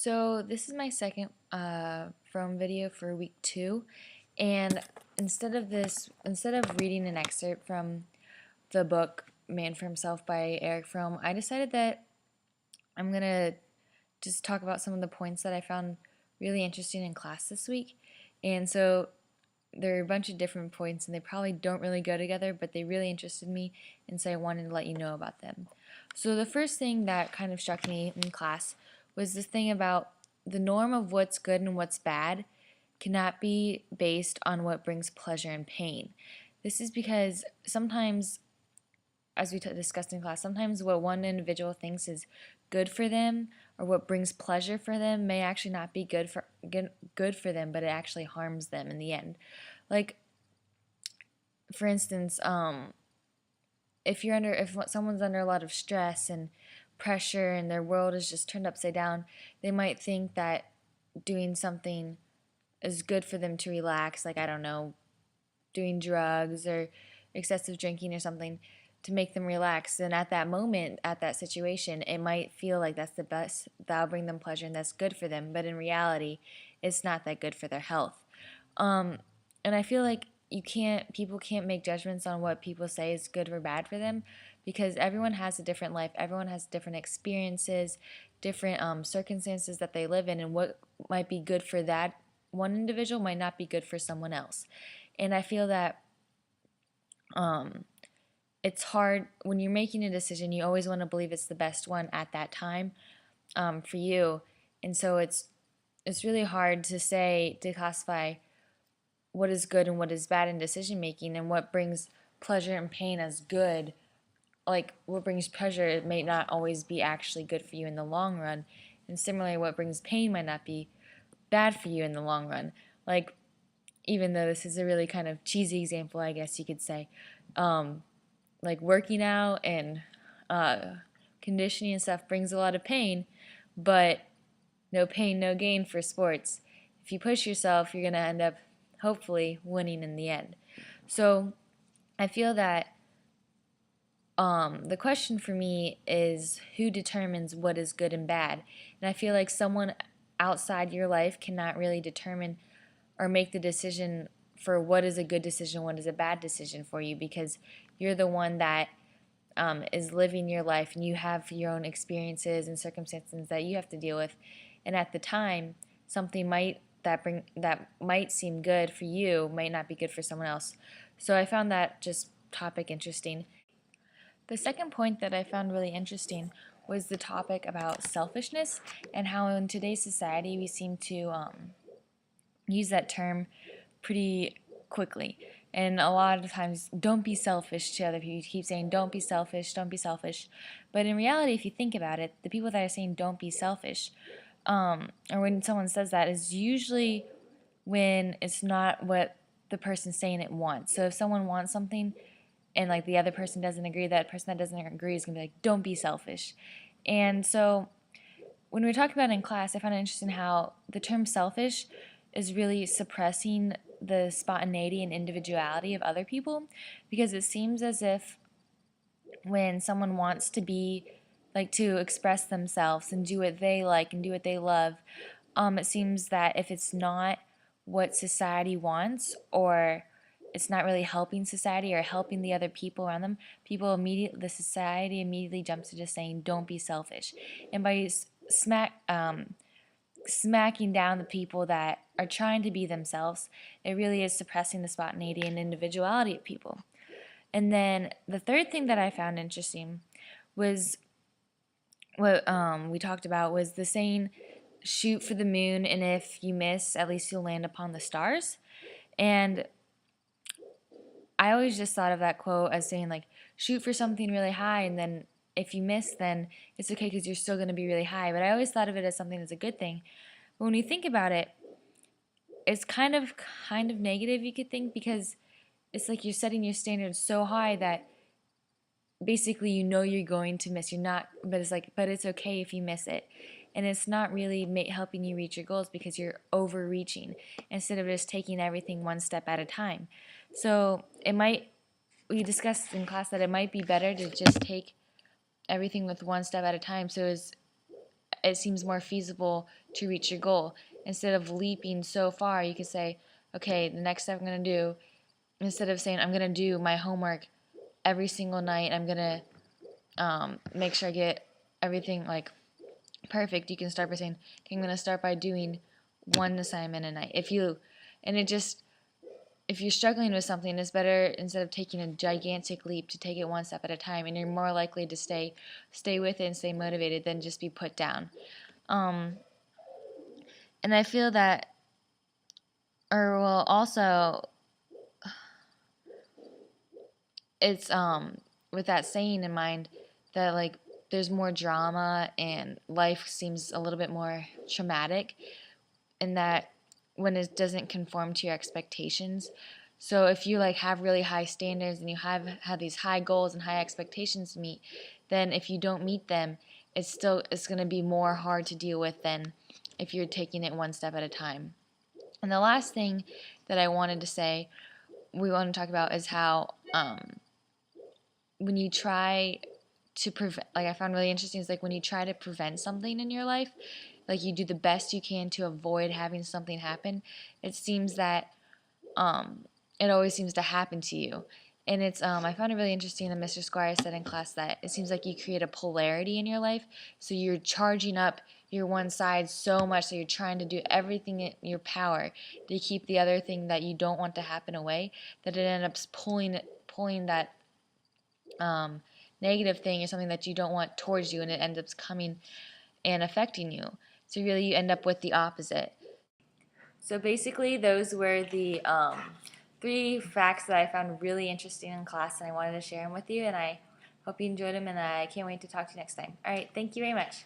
So this is my second from video for week 2, and instead of reading an excerpt from the book Man for Himself by Eric Fromm, I decided that I'm gonna just talk about some of the points that I found really interesting in class this week. And so there are a bunch of different points, and they probably don't really go together, but they really interested me, and so I wanted to let you know about them. So the first thing that kind of struck me in class was this thing about the norm of what's good and what's bad cannot be based on what brings pleasure and pain. This is because sometimes, as we discussed in class, sometimes what one individual thinks is good for them or what brings pleasure for them may actually not be good for them, but it actually harms them in the end. Like, for instance, if someone's under a lot of stress and pressure and their world is just turned upside down, they might think that doing something is good for them to relax, like, I don't know, doing drugs or excessive drinking or something to make them relax. And at that moment, at that situation, it might feel like that's the best, that'll bring them pleasure and that's good for them, but in reality, it's not that good for their health. And I feel like people can't make judgments on what people say is good or bad for them, because everyone has a different life, everyone has different experiences, different circumstances that they live in, and what might be good for that one individual might not be good for someone else. And I feel that it's hard when you're making a decision. You always want to believe it's the best one at that time for you, and so it's really hard to classify what is good and what is bad in decision making, and what brings pleasure and pain as good. Like, what brings pleasure may not always be actually good for you in the long run, and similarly what brings pain might not be bad for you in the long run. Like, even though this is a really kind of cheesy example, I guess you could say, like working out and conditioning and stuff brings a lot of pain, but no pain, no gain for sports. If you push yourself, you're going to end up hopefully winning in the end. So I feel that the question for me is, who determines what is good and bad? And I feel like someone outside your life cannot really determine or make the decision for what is a good decision, what is a bad decision for you, because you're the one that is living your life, and you have your own experiences and circumstances that you have to deal with. And at the time, something that might seem good for you might not be good for someone else. So I found that just topic interesting. The second point that I found really interesting was the topic about selfishness, and how in today's society we seem to use that term pretty quickly. And a lot of times, don't be selfish to other people. You keep saying, don't be selfish, don't be selfish. But in reality, if you think about it, the people that are saying don't be selfish, or when someone says that, is usually when it's not what the person saying it wants. So if someone wants something and like the other person doesn't agree, that person that doesn't agree is going to be like, don't be selfish. And so when we were talking about it in class, I found it interesting how the term selfish is really suppressing the spontaneity and individuality of other people, because it seems as if when someone wants to to express themselves and do what they like and do what they love, it seems that if it's not what society wants, or it's not really helping society or helping the other people around them, the society immediately jumps to just saying, don't be selfish. And by smacking down the people that are trying to be themselves, it really is suppressing the spontaneity and individuality of people. And then the third thing that I found interesting was what we talked about, was the saying, shoot for the moon, and if you miss, at least you'll land upon the stars. And I always just thought of that quote as saying, like, shoot for something really high, and then if you miss, then it's okay because you're still going to be really high. But I always thought of it as something that's a good thing. But when you think about it, it's kind of negative, you could think, because it's like you're setting your standards so high that basically you know you're going to miss. You're not, but it's okay if you miss it. And it's not really helping you reach your goals, because you're overreaching instead of just taking everything one step at a time. So we discussed in class that it might be better to just take everything with one step at a time. So it seems more feasible to reach your goal. Instead of leaping so far, you could say, okay, the next step I'm going to do, instead of saying I'm going to do my homework every single night, I'm going to make sure I get everything like perfect, you can start by saying, okay, I'm going to start by doing one assignment a night. If you're struggling with something, it's better, instead of taking a gigantic leap, to take it one step at a time, and you're more likely to stay with it and stay motivated than just be put down. And I feel that, or well, also, it's with that saying in mind, that like there's more drama and life seems a little bit more traumatic, and that when it doesn't conform to your expectations. So if you like have really high standards and you have these high goals and high expectations to meet, then if you don't meet them, it's going to be more hard to deal with than if you're taking it one step at a time. And the last thing that I wanted to say, we want to talk about, is how when you try to prevent, like I found really interesting, is like when you try to prevent something in your life, like you do the best you can to avoid having something happen, it seems that it always seems to happen to you. And it's I found it really interesting that Mr. Squire said in class that it seems like you create a polarity in your life. So you're charging up your one side so much, so you're trying to do everything in your power to keep the other thing that you don't want to happen away, that it ends up pulling that negative thing or something that you don't want towards you, and it ends up coming and affecting you. So really you end up with the opposite. So basically those were the 3 facts that I found really interesting in class, and I wanted to share them with you, and I hope you enjoyed them, and I can't wait to talk to you next time. All right, thank you very much.